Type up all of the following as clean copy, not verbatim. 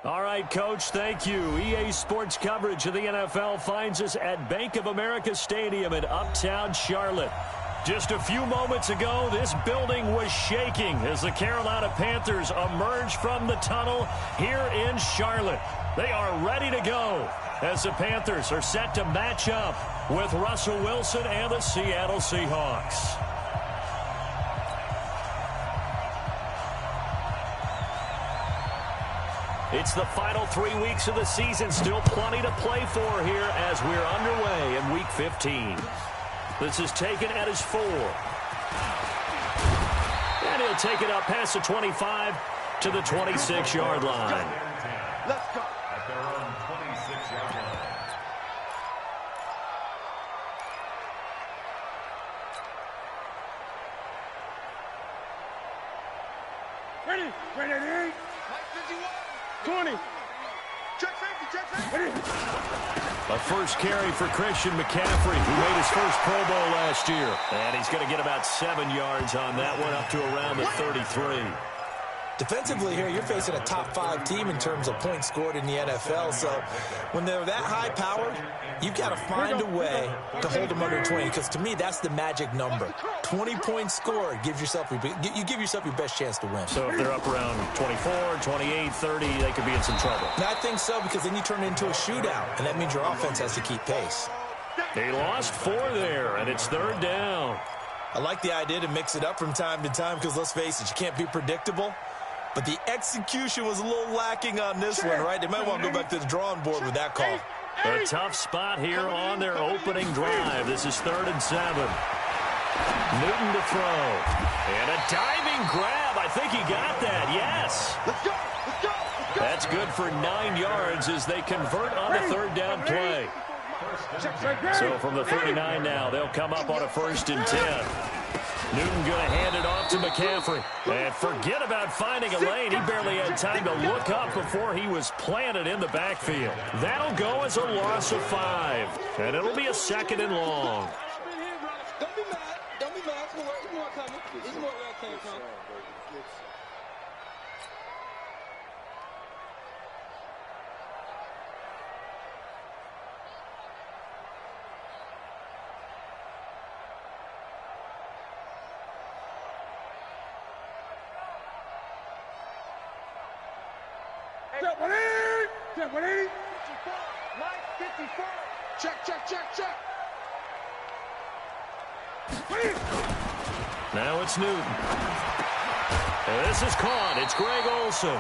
All right, Coach, thank you. EA Sports coverage of the NFL finds us at Bank of America Stadium in Uptown Charlotte. Just a few moments ago, this building was shaking as the Carolina Panthers emerged from the tunnel here in Charlotte. They are ready to go as the Panthers are set to match up with Russell Wilson and the Seattle Seahawks. It's the final 3 weeks of the season. Still plenty to play for here as we're underway in Week 15. This is taken at his 4. And he'll take it up past the 25 to the 26-yard line. Let's go. At their own 26-yard line. Ready, 20. Check 50. A first carry for Christian McCaffrey, who made his first Pro Bowl last year. And he's going to get about 7 yards on that one, up to around the 33. Defensively here, you're facing a top 5 team in terms of points scored in the NFL. So when they're that high-powered, you've got to find a way to hold them under 20. Because to me, that's the magic number. 20 points scored you give yourself your best chance to win. So if they're up around 24, 28, 30, they could be in some trouble. And I think so, because then you turn it into a shootout, and that means your offense has to keep pace. They lost 4 there, and it's 3rd down. I like the idea to mix it up from time to time, because let's face it, you can't be predictable. But the execution was a little lacking on this one, right? They might want to go back to the drawing board with that call. A tough spot here on their opening drive. This is 3rd and 7. Newton to throw. And a diving grab. I think he got that, yes. Let's go. That's good for 9 yards as they convert on the 3rd down play. So from the 39 now, they'll come up on a 1st and 10. Newton going to hand it off to McCaffrey. And forget about finding a lane. He barely had time to look up before he was planted in the backfield. That'll go as a loss of 5. And it'll be a 2nd and long. Don't be mad. There's more coming. There's more where that came from. Check 180. 54. Mike, 54. Check. Now it's Newton. And this is caught. It's Greg Olsen.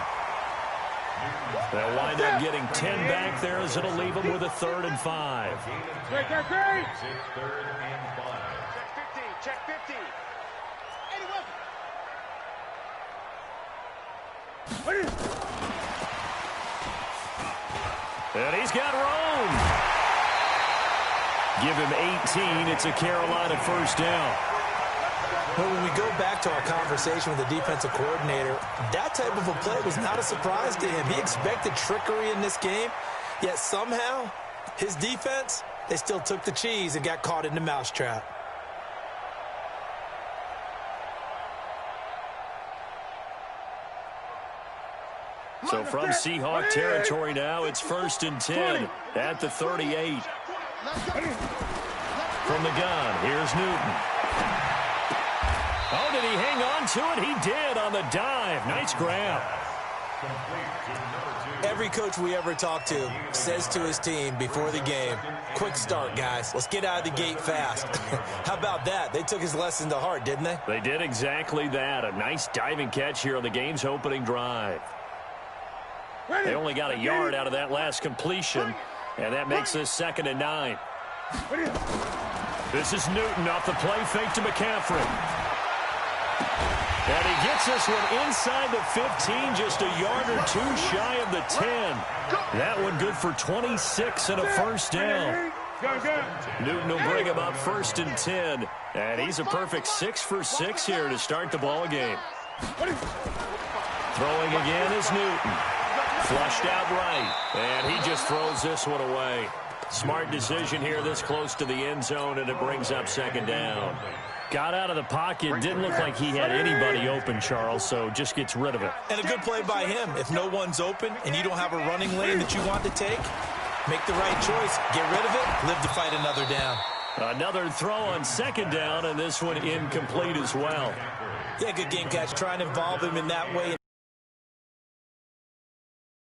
They'll wind up getting 10 back there as it'll leave them with a 3rd and 5. Great. It's 3rd and 5. Check 50. 81. And he's got room. Give him 18. It's a Carolina 1st down. But when we go back to our conversation with the defensive coordinator, that type of a play was not a surprise to him. He expected trickery in this game, yet somehow his defense, they still took the cheese and got caught in the mousetrap. So from Seahawk territory now, it's 1st and 10 at the 38. From the gun, here's Newton. Oh, did he hang on to it? He did on the dive. Nice grab. Every coach we ever talk to says to his team before the game, quick start, guys. Let's get out of the gate fast. How about that? They took his lesson to heart, didn't they? They did exactly that. A nice diving catch here on the game's opening drive. They only got a yard out of that last completion, and that makes this 2nd and 9. This is Newton off the play fake to McCaffrey. And he gets this one inside the 15, just a yard or 2 shy of the 10. That one good for 26 and a 1st down. Newton will bring him up 1st and 10, and he's a perfect 6 for 6 here to start the ball game. Throwing again is Newton. Flushed out right, and he just throws this one away. Smart decision here this close to the end zone, and it brings up 2nd down. Got out of the pocket. Didn't look like he had anybody open, Charles, so just gets rid of it. And a good play by him. If no one's open and you don't have a running lane that you want to take, make the right choice. Get rid of it. Live to fight another down. Another throw on second down, and this one incomplete as well. Yeah, good game catch. Trying to involve him in that way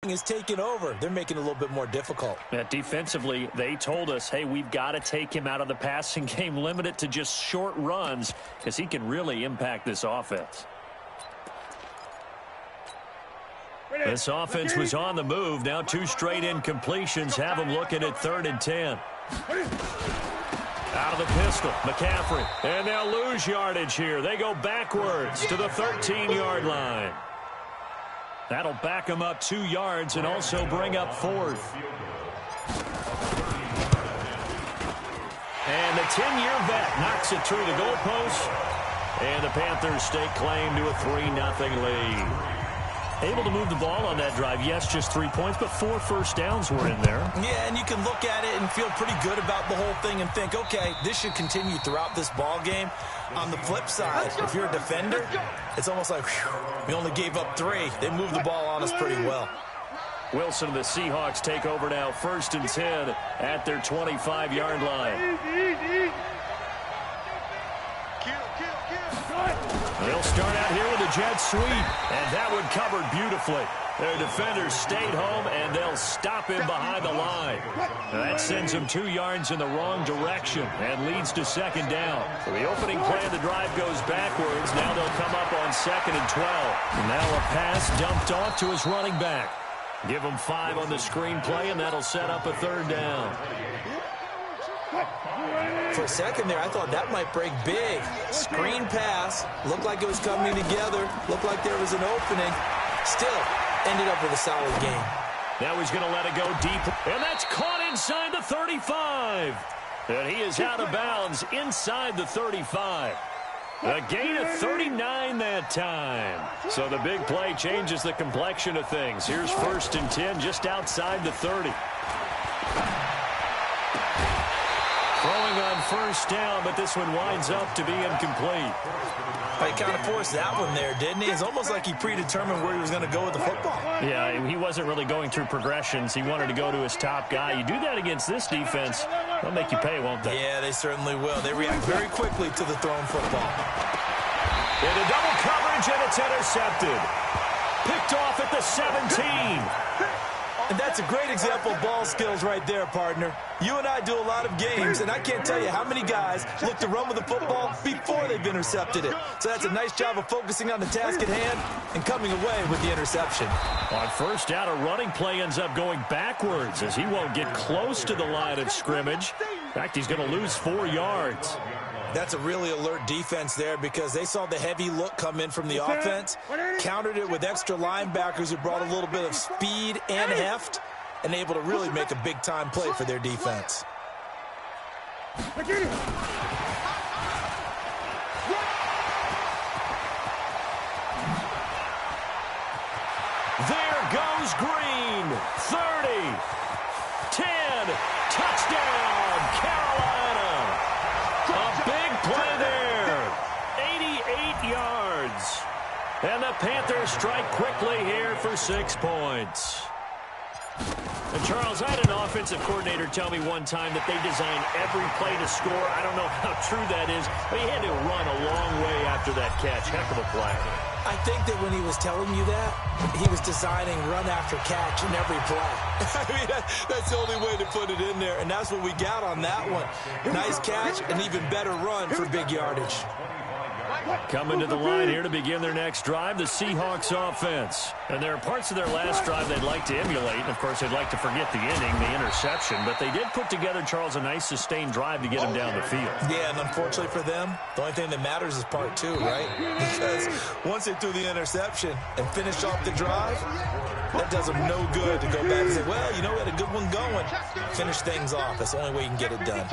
is taking over. They're making it a little bit more difficult. Defensively, they told us, hey, we've got to take him out of the passing game, limit it to just short runs, because he can really impact this offense. This offense was on the move. Now 2 straight incompletions have them looking at 3rd and 10. Out of the pistol, McCaffrey. And they'll lose yardage here. They go backwards to the 13-yard line. That'll back them up 2 yards and also bring up 4th. And the 10-year vet knocks it through the goalpost. And the Panthers stake claim to a 3-0 lead. Able to move the ball on that drive. Yes, just 3 points, but 4 first downs were in there. Yeah, and you can look at it and feel pretty good about the whole thing and think, okay, this should continue throughout this ball game. On the flip side, if you're a defender, it's almost like, whew, we only gave up 3. They moved the ball on us pretty well. Wilson and the Seahawks take over now, 1st and 10 at their 25-yard line. They'll start out here with a jet sweep, and that one covered beautifully. Their defenders stayed home, and they'll stop him behind the line. Now that sends him 2 yards in the wrong direction and leads to 2nd down. So the opening play of the drive goes backwards. Now they'll come up on 2nd and 12. And now a pass dumped off to his running back. Give him 5 on the screen play, and that'll set up a 3rd down. For a second there, I thought that might break big. Screen pass. Looked like it was coming together. Looked like there was an opening. Still, ended up with a solid game. Now he's going to let it go deep. And that's caught inside the 35. And he is out of bounds inside the 35. A gain of 39 that time. So the big play changes the complexion of things. Here's 1st and 10 just outside the 30. Throwing on 1st down, but this one winds up to be incomplete. He kind of forced that one there, didn't he? It's almost like he predetermined where he was going to go with the football. Yeah, he wasn't really going through progressions. He wanted to go to his top guy. You do that against this defense, they'll make you pay, won't they? Yeah, they certainly will. They react very quickly to the thrown football. Into double coverage, and it's intercepted. Picked off at the 17. And that's a great example of ball skills right there, partner. You and I do a lot of games, and I can't tell you how many guys look to run with the football before they've intercepted it. So that's a nice job of focusing on the task at hand and coming away with the interception. On 1st down, a running play ends up going backwards as he won't get close to the line of scrimmage. In fact, he's going to lose 4 yards. That's a really alert defense there because they saw the heavy look come in from the offense, countered it with extra linebackers who brought a little bit of speed and heft, and able to really make a big-time play for their defense. There goes Green. 30, 10, touchdown, Carolina. A big play there. 88 yards. And the Panthers strike quickly here for 6 points. And Charles, I had an offensive coordinator tell me one time that they design every play to score. I don't know how true that is, but he had to run a long way after that catch. Heck of a play. I think that when he was telling you that, he was designing run after catch in every play. I mean, that's the only way to put it in there, and that's what we got on that one. Nice catch, an even better run for big yardage. Coming to the line here to begin their next drive, the Seahawks offense. And there are parts of their last drive they'd like to emulate. And, of course, they'd like to forget the ending, the interception. But they did put together, Charles, a nice sustained drive to get them down the field. Yeah, and unfortunately for them, the only thing that matters is part 2, right? Because once they threw the interception and finished off the drive, that does them no good to go back and say, well, you know, we had a good one going. Finish things off. That's the only way you can get it done.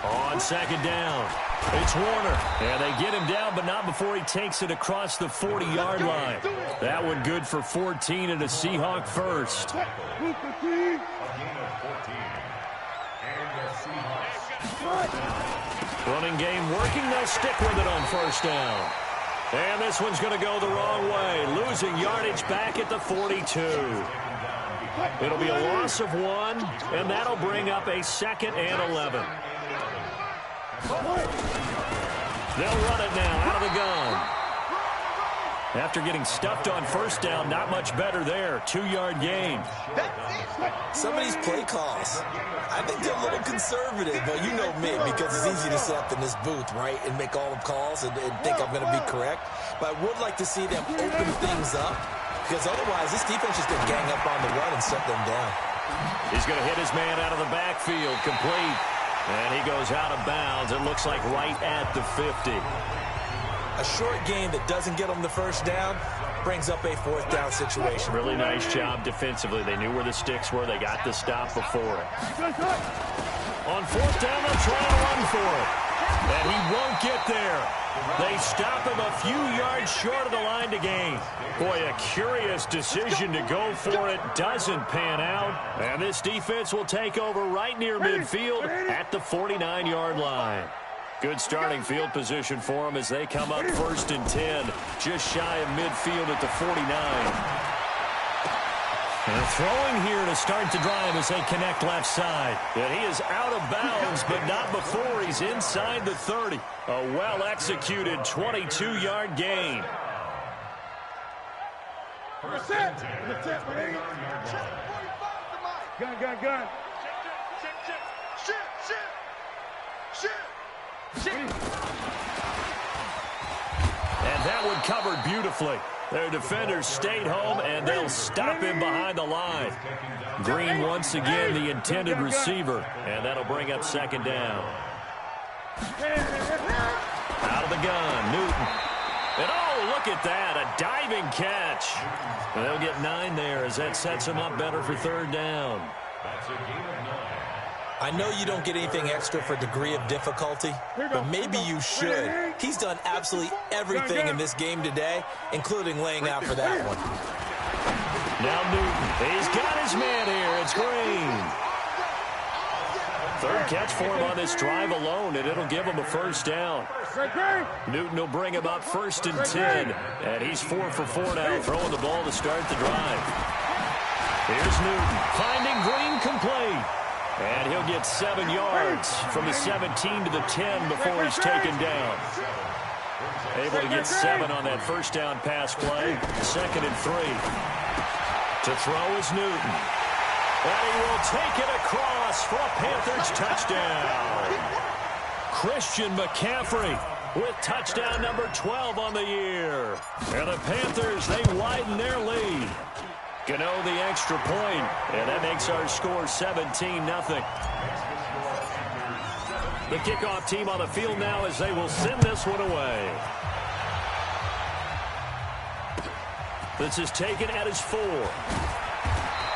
On 2nd down, it's Warner. And they get him down, but not before he takes it across the 40-yard line. That one good for 14 and a Seahawk first. A gain of 14. And the Seahawks. Running game working. They'll stick with it on first down. And this one's going to go the wrong way. Losing yardage back at the 42. It'll be a loss of 1, and that'll bring up a 2nd and 11. They'll run it now out of the gun. After getting stuffed on first down, not much better there. 2-yard gain. Some of these play calls, I think they're a little conservative, but you know me, because it's easy to sit up in this booth, right, and make all the calls and think I'm going to be correct. But I would like to see them open things up, because otherwise this defense is going to gang up on the run and shut them down. He's going to hit his man out of the backfield, complete. And he goes out of bounds. It looks like right at the 50. A short gain that doesn't get them the first down brings up a 4th down situation. Really nice job defensively. They knew where the sticks were. They got the stop before it. On 4th down, they'll try to run for it. And he won't get there. They stop him a few yards short of the line to gain. Boy, a curious decision to go for it. Doesn't pan out. And this defense will take over right near midfield at the 49-yard line. Good starting field position for them as they come up 1st and 10. Just shy of midfield at the 49. And throwing here to start the drive as they connect left side. And he is out of bounds, but not before he's inside the 30. A well-executed 22-yard gain. Gun. And that one covered beautifully. Their defenders stayed home, and they'll stop him behind the line. Green once again the intended receiver, and that'll bring up 2nd down. Out of the gun, Newton. And oh, look at that, a diving catch. And they'll get 9 there as that sets them up better for 3rd down. That's a gain of 9. I know you don't get anything extra for degree of difficulty, but maybe you should. He's done absolutely everything in this game today, including laying out for that one. Now Newton. He's got his man here. It's Green. 3rd catch for him on this drive alone, and it'll give him a 1st down. Newton will bring him up 1st and 10, and he's 4 for 4 now, throwing the ball to start the drive. Here's Newton, finding Green complete. And he'll get 7 yards from the 17 to the 10 before he's taken down. Able to get 7 on that 1st down pass play. 2nd and 3. To throw is Newton. And he will take it across for a Panthers touchdown. Christian McCaffrey with touchdown number 12 on the year. And the Panthers, they widen their lead. Gano the extra point, and that makes our score 17-0. The kickoff team on the field now as they will send this one away. This is taken at his 4.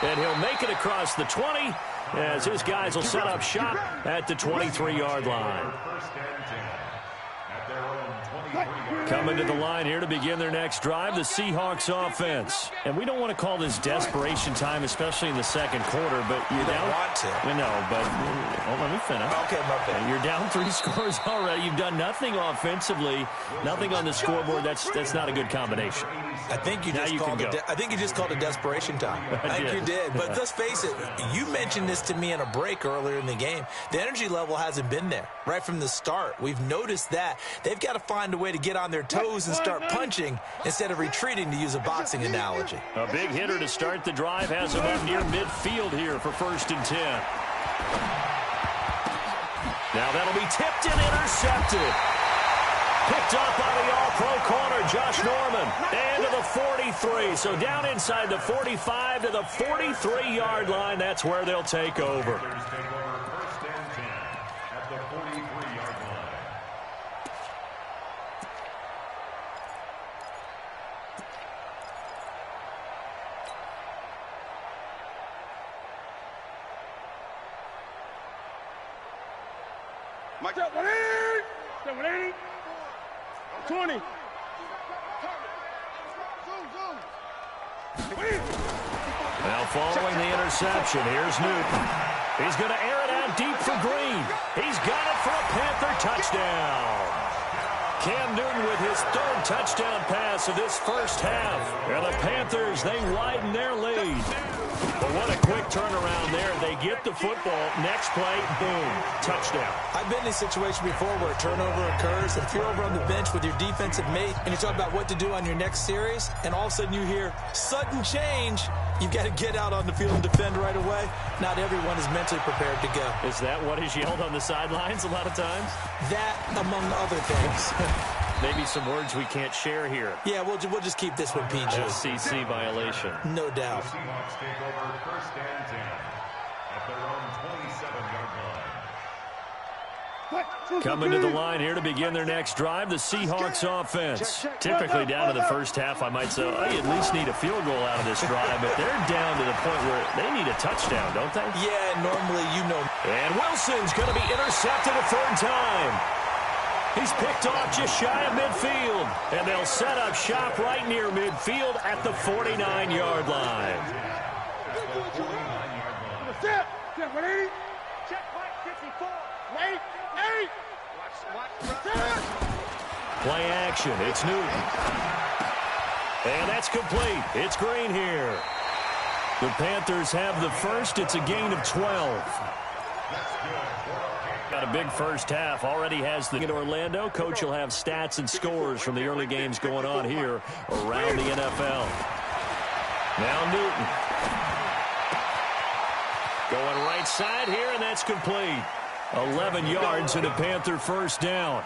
And he'll make it across the 20 as his guys will set up shop at the 23-yard line. Coming to the line here to begin their next drive, the Seahawks offense. And we don't want to call this desperation time, especially in the 2nd quarter, but you're down. Don't want to. No, but let me finish. Okay, my bad. You're down 3 scores already. You've done nothing offensively, nothing on the scoreboard. That's not a good combination. I think you just called it desperation time. I think you did. But let's face it, you mentioned this to me in a break earlier in the game. The energy level hasn't been there right from the start. We've noticed that. They've got to find a way to get on their toes and start punching instead of retreating, to use a boxing analogy. A big hitter to start the drive has him up near midfield here for 1st and 10. Now that'll be tipped and intercepted. Picked up by the all-pro corner, Josh Norman. And to the 43. So down inside the 45 to the 43-yard line. That's where they'll take over. Mike, 180. 20. Now following the interception, here's Newton. He's going to air it out down deep for Green. He's got it for a Panther touchdown. Cam Newton with his third touchdown pass of this first half. And the Panthers, they widen their lead. But what a quick turnaround there. They get the football. Next play, boom, touchdown. I've been in a situation before where a turnover occurs, and if you're over on the bench with your defensive mate and you talk about what to do on your next series, and all of a sudden you hear sudden change, you've got to get out on the field and defend right away. Not everyone is mentally prepared to go. Is that what is yelled on the sidelines a lot of times? That, among other things. Maybe some words we can't share here. Yeah, we'll just keep this one PG. SEC violation. No doubt. The Seahawks take over first and 10 at their own 27-yard line. Coming to the line here to begin their next drive, the Seahawks offense. Typically down to the first half, I might say, oh, you at least need a field goal out of this drive, but they're down to the point where they need a touchdown, don't they? Yeah, normally you know. And Wilson's going to be intercepted a third time. He's picked off just shy of midfield, and they'll set up shop right near midfield at the 49-yard line. Check 180. Check 54. Wait. Hey. Watch. Play action. It's Newton. And that's complete. It's Green here. The Panthers have the first. It's a gain of 12. Got a big first half. Already has the in Orlando. Coach will have stats and scores from the early games going on here around the NFL. Now Newton. Going right side here, and that's complete. 11 yards and a Panther first down.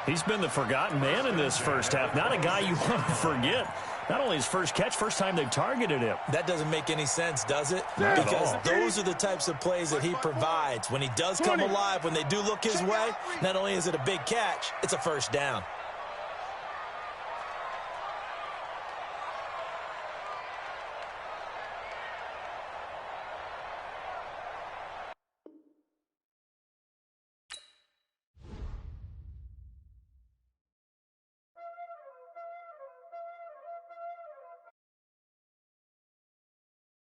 He's been the forgotten man in this first half. Not a guy you want to forget. Not only his first catch, first time they've targeted him. That doesn't make any sense, does it? Not at Because all. those are the types of plays that he provides. When he does come alive, when they do look his way, not only is it a big catch, it's a first down.